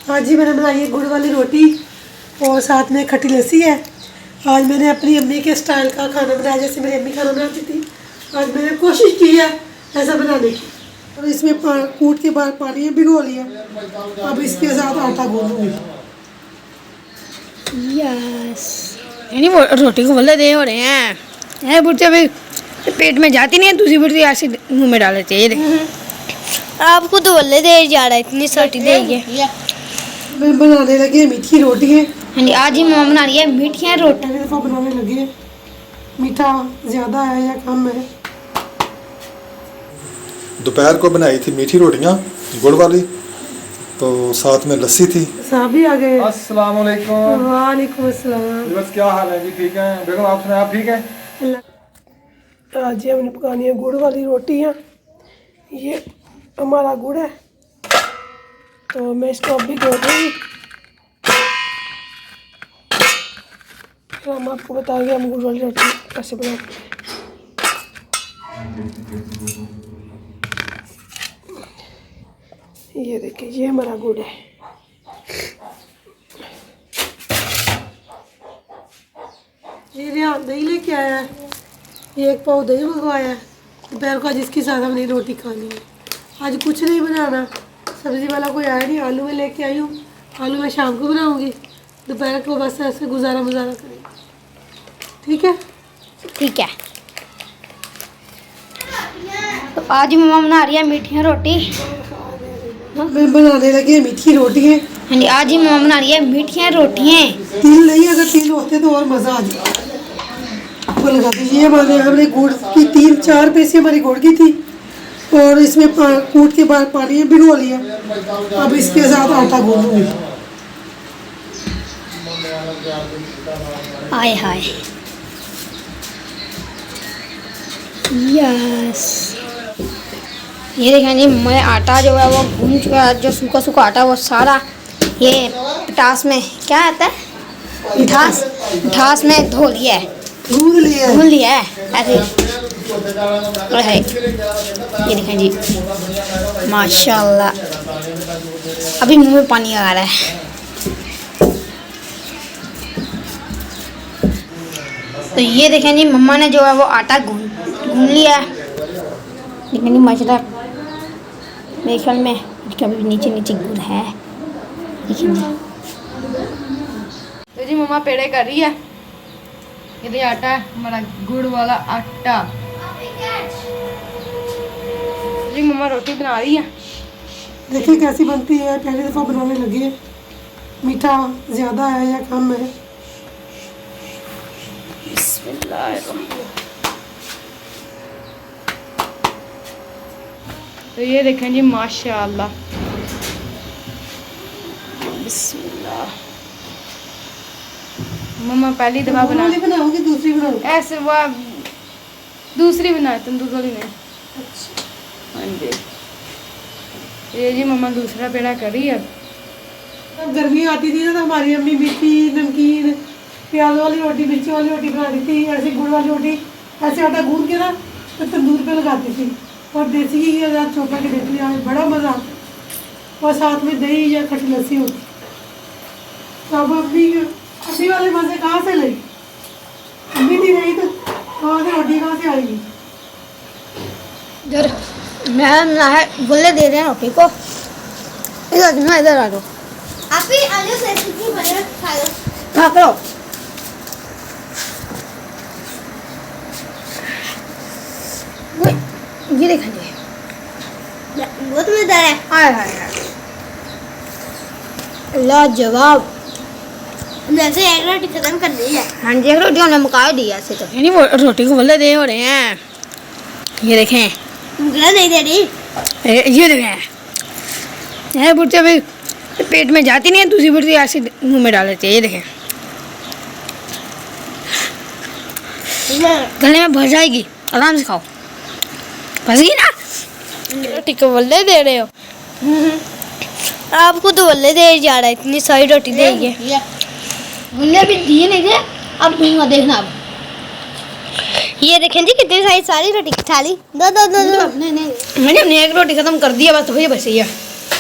आज ही मैंने बनाई है गुड़ वाली रोटी और साथ में खट्टी लस्सी है। आज मैंने अपनी अम्मी के स्टाइल का खाना बनाया, जैसे मेरी अम्मी खाना बनाती थी। आज मैंने कोशिश की है ऐसा बनाने की। और इसमें कूट के बाद पानी में भिगो लिया। अब इसके साथ आटा गूंदूंगी। यस, यानी वो रोटी को बल्ले दे हो रहे हैं। बुढ़ती अभी पेट में जाती नहीं है, दूसरी बुढ़ती ऐसे मुंह में डाल देती है। ये देख आपको तो बल्ले दे जा रहा है, इतनी सर्टी देगी। मैं बनाने लगी मीठी रोटी है। हाँ जी, आज ही मम्मा बना रही है मीठियाँ रोटी। पहली दफ़ा बनाने लगी है। मीठा ज़्यादा है या कम है? दोपहर को बनाई थी मीठी रोटियां गुड़ वाली, तो साथ में लस्सी थी। साहब भी आ गए। अस्सलाम वालेकुम। वालेकुम अस्सलाम। बस क्या हाल है जी? ठीक है बेगम, आप सुनाए, आप ठीक हैं? आज हमने पकानी है गुड़ वाली रोटियाँ। ये हमारा गुड़ है, तो मैं इसको अभी धो दूँगी। हम आपको बताएंगे हम गुड़ वाली रोटी कैसे बनाते हैं। ये देखिए, ये हमारा गुड़ है। ये रियान दही लेके आया है। ये एक पाव दही मंगवाया है। दोपहर को आज इसके साथ हमने रोटी खानी है। आज कुछ नहीं बनाना, सब्ज़ी वाला कोई आया नहीं। आलू में लेके आई हूँ, आलू मैं शाम को बनाऊँगी। दोपहर को बस ऐसे गुजारा करेंगे। ठीक है? ठीक है, तो आज मम्मा बना रही है मीठियाँ रोटी। मैं बनाने लगी मीठी रोटी है। हाँ जी, आज ही मम्मा बना रही है मीठियाँ रोटियाँ। तिल नहीं, अगर तिल होते तो और मज़ा आ जाता। वो लगा दीजिए। हमने गुड़ की 3-4 पैसे हमारी गुड़ की थी और इसमें कूट के बाद पानी में भिगो लिया। अब इसके साथ आटा गूंदूंगी। हाय हाय, यस। ये देखें जी, मैं आटा जो है वो भून चुका है। जो सूखा सूखा आटा वो सारा ये पिटास में क्या आता है, पिठास में धो लिया है, गूंद लिया है ऐसे। है ये देखें जी, माशाल्लाह। अभी मुंह में पानी आ रहा है। तो ये देखें जी, मम्मा ने जो है वो आटा गूंद लिया है। देखें जी माशाल्लाह, मेरे ख्याल में कभी नीचे नीचे गुड़ है। देखें जी, तो जी मम्मा पेड़े कर रही है। ये आटा है हमारा गुड़ वाला आटा। जी मम्मा रोटी बना रही है। देखिए कैसी बनती है। पहली दफ़ा बनाने लगी है। मीठा ज़्यादा है या कम है? तो ये देखें जी माशाल्लाह, बिस्मिल्लाह। मम्मा पहली दफ़ा बनाऊंगी, दूसरी बनाऊंगी। ऐसे वो दूसरी बनाए, तंदूर वाली नहीं। अच्छा, हाँ जी, ये जी मम्मा दूसरा पेड़ा कर रही है। जब गर्मी आती थी ना तो हमारी अम्मी मीठी नमकीन प्याज वाली रोटी, मिर्ची वाली रोटी बनाती थी। ऐसे गुड़ वाली रोटी ऐसे आटा गूंद के ना तो तंदूर पे लगाती थी और देसी घी के साथ चौपा के देती थी। बड़ा मज़ा आता। और साथ में दही या खट्टी लस्सी होती। तो अब अम्मी वाले मज़े कहाँ से ले? अम्मी नहीं रही तो कहाँ से रोटी कहाँ से आएगी? इधर मैं बोले दे रहे हैं रोटी को। इधर आ दो। आप ही आलू से सब्जी बना खा लो। खा करो। ये देखा जी, बहुत मजेदार है। हाय हाय हाय, लाजवाब। जैसे एक रोटी खत्म कर दी है। हाँ जी, एक रोटी हमने मुका दी ऐसे तो। यानी वो रोटी को बल्ले दे हो रहे हैं। ये देखें, मुगला नहीं दे रही। ये देखें, बुढ़ती अभी पेट में जाती नहीं है, दूसरी बुढ़ती ऐसे मुंह में डाल देती है। ये देखें, गले में भर जाएगी। आराम से खाओ। फंस गई ना? रोटी को बल्ले दे रहे हो? आपको तो बल्ले दे जा रहा है, इतनी सारी रोटी देगी। हमने अभी दिए नहीं थे, अब दूंगा, देखना अब। ये देखें जी, कितनी सारी रोटी खा ली। दो दो दो दो। नहीं, मैंने एक रोटी खत्म कर दिया, बस वही बची है।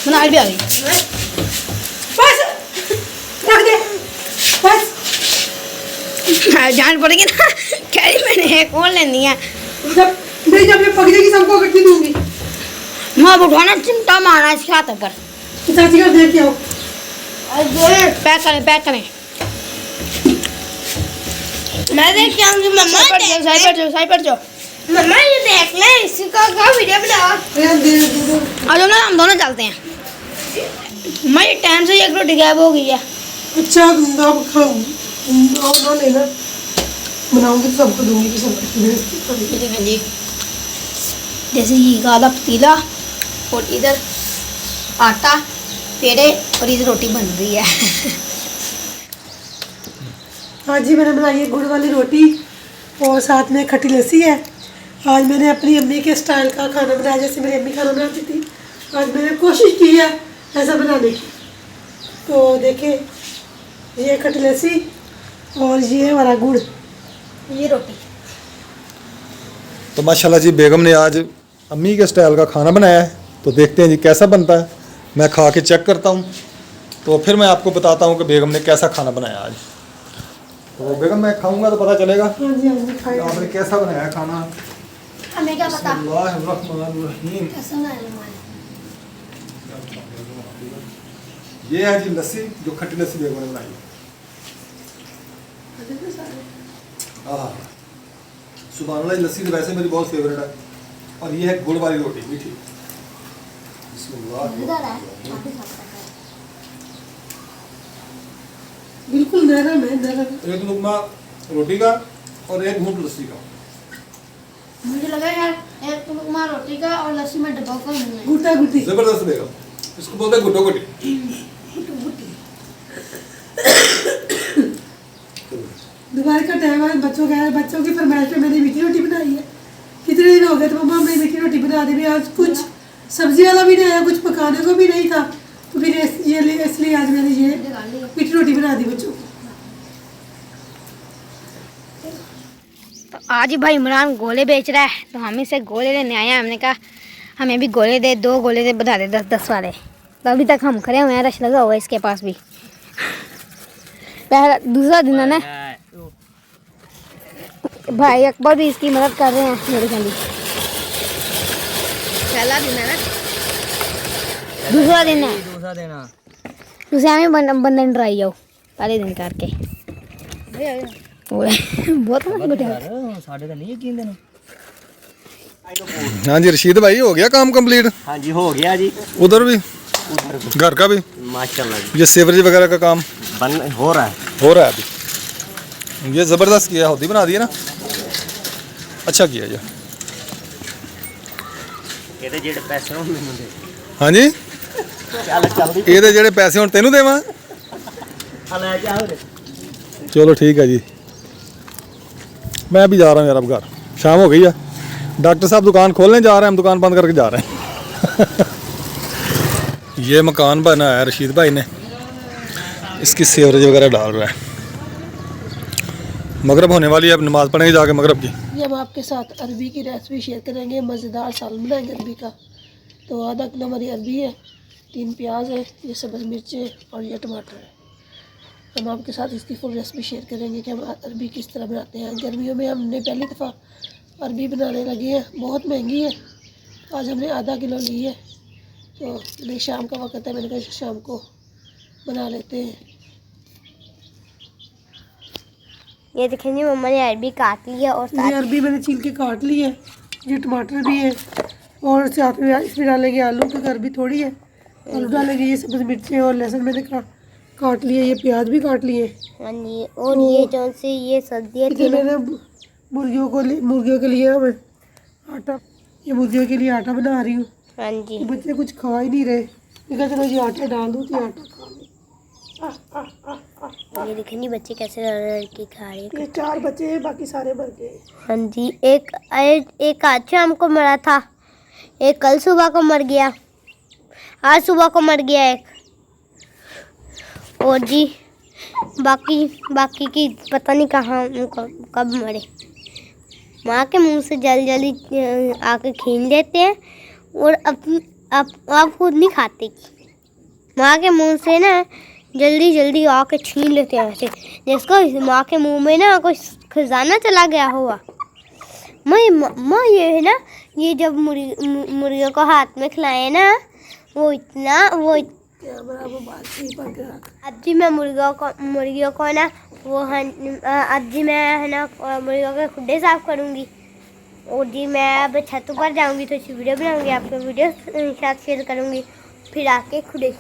बनाई भी आ गई। जान पड़ेगी ना, कह रही मैंने एक और लेनी है। जब नहीं, जब ये पक जाएगी सबको इकट्ठी दूंगी। मैं अब उठाना चिमटा मारना इसके हाथों पर। चाची का देख के आओ। पैक करें, पैक करें। मैं देख के आऊंगी मम्मा। साइड पर जाओ। मम्मा ये देख ले, इसका क्या वीडियो बना। यार दे दो। आ जाओ ना, हम दोनों चलते हैं। मैं टाइम से एक रोटी गायब हो गई है। अच्छा आप खाओ ना, लेना बनाऊंगी तो सबको दूंगी कि सब ये देखें जी, जैसे ये आधा पतीला और इधर आटा पेड़े और इधर रोटी बन रही है। आज जी मैंने बनाई है गुड़ वाली रोटी और साथ में खट्टी लस्सी है। आज मैंने अपनी अम्मी के स्टाइल का खाना बनाया, जैसे मेरी अम्मी खाना बनाती थी। आज मैंने कोशिश की है ऐसा बनाने की। तो देखिए, ये खट्टी लस्सी और ये हमारा गुड़, ये रोटी। तो माशाल्लाह जी बेगम ने आज अम्मी के स्टाइल का खाना बनाया है। तो देखते हैं जी कैसा बनता है। मैं खा के चेक करता हूँ, तो फिर मैं आपको बताता हूँ कि बेगम ने कैसा खाना बनाया आज। तो बेगम मैं खाऊंगा तो पता चलेगा हाँ जी, हाँ जी, खाइए। आपने कैसा बनाया है खाना। हमें क्या पता बिस्मिल्लाहिर्रहमानिर्रहीम। कैसा बनाया। ये है जी लस्सी, जो खट्टी लस्सी बेगम ने बनाई है। सुबह अल्लाह, लस्सी तो वैसे मेरी बहुत फेवरेट है। और ये है गुड़ वाली रोटी मीठी। बिल्कुल नरम है, नरम। एक लुकमा रोटी का और एक घूंट लस्सी का। मुझे लगा यार एक लुकमा रोटी का और लस्सी में डब्बा का मिलना। गुटा गुटी। जबरदस्त बेगम, इसको बोलते हैं गुटो गुटी। दोपहर का टाइम है, बच्चों की फरमाइश पे मैंने मीठी रोटी बनाई है। कितने दिन हो गए तो मम्मा हमने मीठी रोटी बना दी। आज कुछ सब्जी वाला भी नहीं आया, कुछ पकाने को भी नहीं था, तो फिर इसलिए आज मैंने ये मीठी रोटी बना दी बच्चों को। तो आज भाई इमरान गोले बेच रहा है, तो हम इसे गोले लेने आए हैं। हमने कहा हमें भी गोले दे, 2 गोले दे, बता दे 10-10 वाले। तो अभी तक हम खड़े हुए हैं, रश लगा हुआ है इसके पास भी। पहला दूसरा दिन है ना भाई, अकबर भी इसकी मदद कर रहे हैं मेरे ख्याल। पहला दिन है ना, दूसरा दिन है। दूसरा में बंधन ड्राई जाओ पहले दिन करके। बहुत हाँ जी रशीद भाई, हो गया काम कंप्लीट? हाँ जी हो गया जी। उधर भी घर का भी माशाल्लाह जी ये सेवरेज वगैरह का काम हो रहा है अभी। ये ज़बरदस्त किया, होती बना दिया ना, अच्छा किया ये। ਇਹਦੇ ਜਿਹੜੇ ਪੈਸੇ ਹੋਣ ਮੈਨੂੰ ਦੇ। हाँ जी, ਚੱਲ ਚੱਲਦੀ ਇਹਦੇ ਜਿਹੜੇ ਪੈਸੇ ਹੁਣ ਤੈਨੂੰ ਦੇਵਾਂ? ਆ ਲੈ ਜਾ ਹੋਰ। चलो ठीक है जी, मैं भी जा रहा हूँ यार, अब घर शाम हो गई है। डॉक्टर साहब दुकान खोलने जा रहे हैं, हम दुकान बंद करके जा रहे हैं। ये मकान बनाया है रशीद भाई ने, इसकी सेवरेज वगैरह डाल रहा है। मगरब होने वाली है, अब नमाज़ पढ़ेंगे जाके मगरब की। ये हम आपके साथ अरबी की रेसिपी शेयर करेंगे। मज़ेदार सालन बनाएंगे अरबी का। तो आधा किलो हमारी अरबी है, 3 प्याज है, ये सब्ज़ मिर्चें और ये टमाटर है। हम आपके साथ इसकी फुल रेसिपी शेयर करेंगे कि हम अरबी किस तरह बनाते हैं। गर्मियों में हमने पहली दफ़ा अरबी बनाने लगे हैं, बहुत महंगी है। आज हमने आधा किलो ली है, तो शाम का वक्त है, मैंने कहा शाम को बना लेते हैं। ये देखेंगे मम्मा ने अरबी काट ली है और ये अरबी मैंने छील के काट ली है। ये टमाटर भी है और साथ में इसमें डालेंगे आलू, क्योंकि अरबी थोड़ी है। आलू डालेंगे, ये सब्ज़ मिर्चें और लहसुन मैंने काट लिए, ये प्याज भी काट लिए। हाँ जी, और ये जो से ये सब्जी ये मैंने मुर्गियों के लिए मैं आटा, ये मुर्गियों के लिए आटा बना रही हूँ। हाँ जी, ये बच्चे कुछ खा ही नहीं रहे, मैं चलो ये आटा डाल दूँ तो ये आटा खा लें। ये देखेंगे बच्चे कैसे लड़की खा रहे हैं। ये 4 बच्चे हैं, बाकी सारे मर गए। हाँ जी, एक आज शाम को मरा था, एक कल सुबह को मर गया, आज सुबह को मर गया एक, और जी बाकी की पता नहीं कहाँ कब मरे। माँ के मुंह से जल्दी आके खींच देते हैं और आप खुद नहीं खाते। माँ के मुंह से ना जल्दी जल्दी आके छीन लेते हैं ऐसे, जिसको माँ के मुंह में ना कोई खजाना चला गया हुआ। माँ ये है ना, ये जब मुर्गियों को हाथ में खिलाए ना, वो अज्जी मैं मुर्गियों को ना अज्जी मैं है ना मुर्गियों के खुड्डे साफ करूँगी। और जी मैं अब छत पर जाऊँगी तो अच्छी वीडियो बनाऊँगी, आपको वीडियो साथ शेयर करूँगी, फिर आके खुड्डे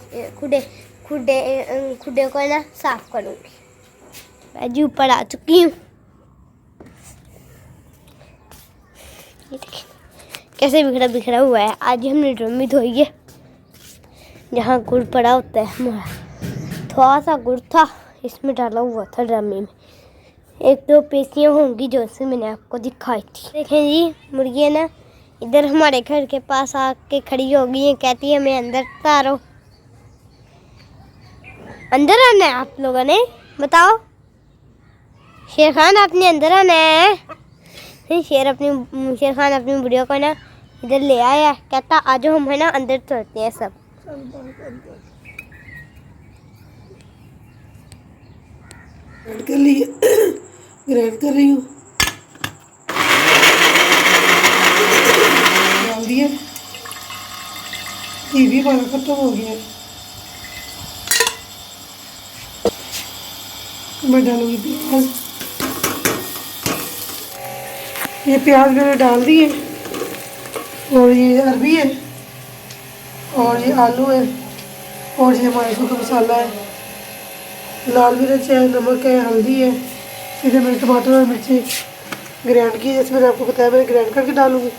को ना साफ करूँगी। मैं जी ऊपर आ चुकी हूँ। कैसे बिखरा बिखरा हुआ है। आज हमने ड्रम भी धोई है, जहाँ गुड़ पड़ा होता है हमारा, थोड़ा सा गुड़ था इसमें डाला हुआ था ड्रम में। 1-2 पेशियाँ होंगी जो से मैंने आपको दिखाई थी। देखें जी, मुर्गियाँ ना इधर हमारे घर के पास आके खड़ी हो गई हैं, कहती है मैं अंदर तारो। अंदर आना है आप लोगों ने, बताओ शेर खान आपने अंदर आना है। शेर खान अपनी बुढ़िया को ना इधर ले आया, कहता आज हम है ना अंदर चलते हैं सब। ग्राइंड कर ली, ग्राइंड कर रही हूँ, डाल दिया, ये भी हमारा खत्म हो गया। मैं डालूंगी प्याज, ये प्याज मैंने डाल दिए, और ये अरबी है, और ये आलू है, और ये हमारा सूखा मसाला है, लाल मिर्च है, नमक है, हल्दी है, इधर मैंने टमाटर और मिर्ची ग्राइंड की, जैसे मैंने आपको बताया मैंने ग्राइंड करके डालूंगी।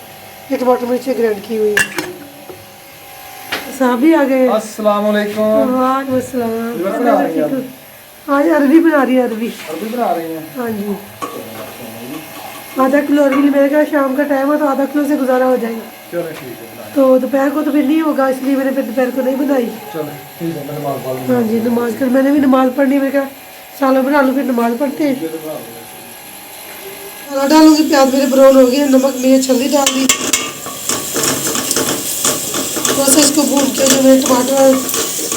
ये टमाटर मिर्ची ग्राइंड की हुई है। साहब भी आ गए। अस्सलाम वालेकुम। वालेकुम अस्सलाम। इधर बना रही हैं आप? आज अरबी बना रही है, अरबी बना रही हैं। हाँ जी, आधा किलो अरबी मेरे ख्याल शाम का टाइम है तो आधा किलो से गुजारा हो जाएगा। चलो ठीक है, बना तो दोपहर को तो फिर नहीं होगा, इसलिए मैंने फिर दोपहर को नहीं बनाई। चलो ठीक है, मैं नमाज पढ़ लूँगा। हाँ जी, नमाज कर, मैंने भी नमाज पढ़नी, मैं क्या सालन बना लूँ फिर नमाज पढ़ते हैं। मसाला डालूंगी, प्याज मेरे ब्राउन हो गया, नमक मिर्च हल्दी डाल दी, थोड़ा सा इसको भून के जो मैंने टमाटर और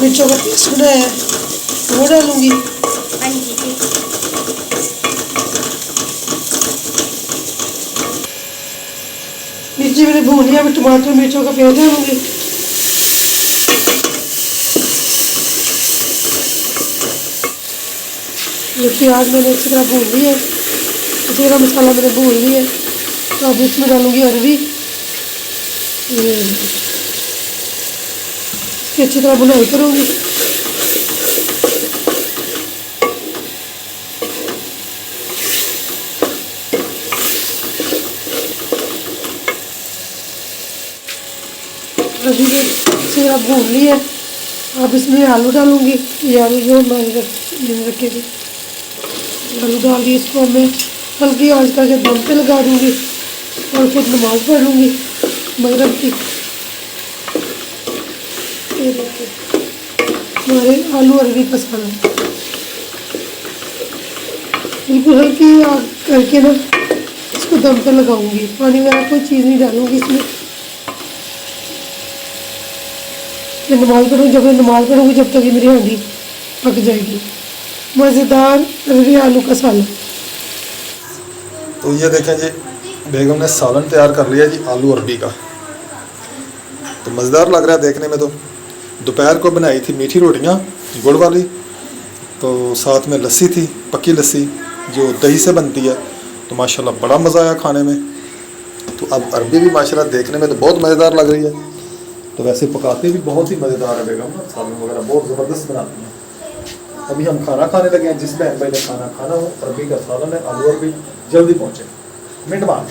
मिर्चों का पेस्ट बनाया है वो डालूंगी। मिर्ची मैंने भून लिया, मैं टमाटर मिर्चों का पेस्ट डालूंगी। ये प्याज मैंने अच्छी तरह भून लिया है, अच्छी तरह मसाला मैंने भून लिया है, तो अब इसमें डालूंगी अरबी, ये इसकी अच्छी तरह बुनाई करूँगी। अरबी को अच्छी तरह भून लिया, अब इसमें आलू डालूंगी। ये आलू जो हमारे रखे थे आलू डाल दिए, इसको मैं हल्की आंच करके दम पे लगा दूंगी और खुद नमाज पढ़ लूँगी मगरिब की। ये देखिए हमारे आलू अरबी का सालन बिल्कुल हल्की आग करके ना इसको दम पे लगाऊंगी, पानी वगैरह कोई चीज़ नहीं डालूंगी इसमें। मैं नमाज पढ़ूँगी, जब मैं नमाज पढ़ूँगी जब तक ये मेरी हांडी पक जाएगी। मज़ेदार अरबी आलू का सालन। तो ये देखें जी, बेगम ने सालन तैयार कर लिया जी आलू अरबी का, तो मज़ेदार लग रहा है देखने में। तो दोपहर को बनाई थी मीठी रोटियां गुड़ वाली, तो साथ में लस्सी थी, पक्की लस्सी जो दही से बनती है, तो माशाल्लाह बड़ा मज़ा आया खाने में। तो अब अरबी भी माशाल्लाह देखने में तो बहुत मज़ेदार लग रही है, तो वैसे पकाते भी बहुत ही मज़ेदार है बेगम, सालन वगैरह बहुत ज़बरदस्त बनाती हैं। अभी हम खाना खाने लगे हैं, जिस बहन भाई ने खाना खाना हो, अरबी का सालन है, आलू अरबी, जल्दी पहुँचे, मिनट बाद।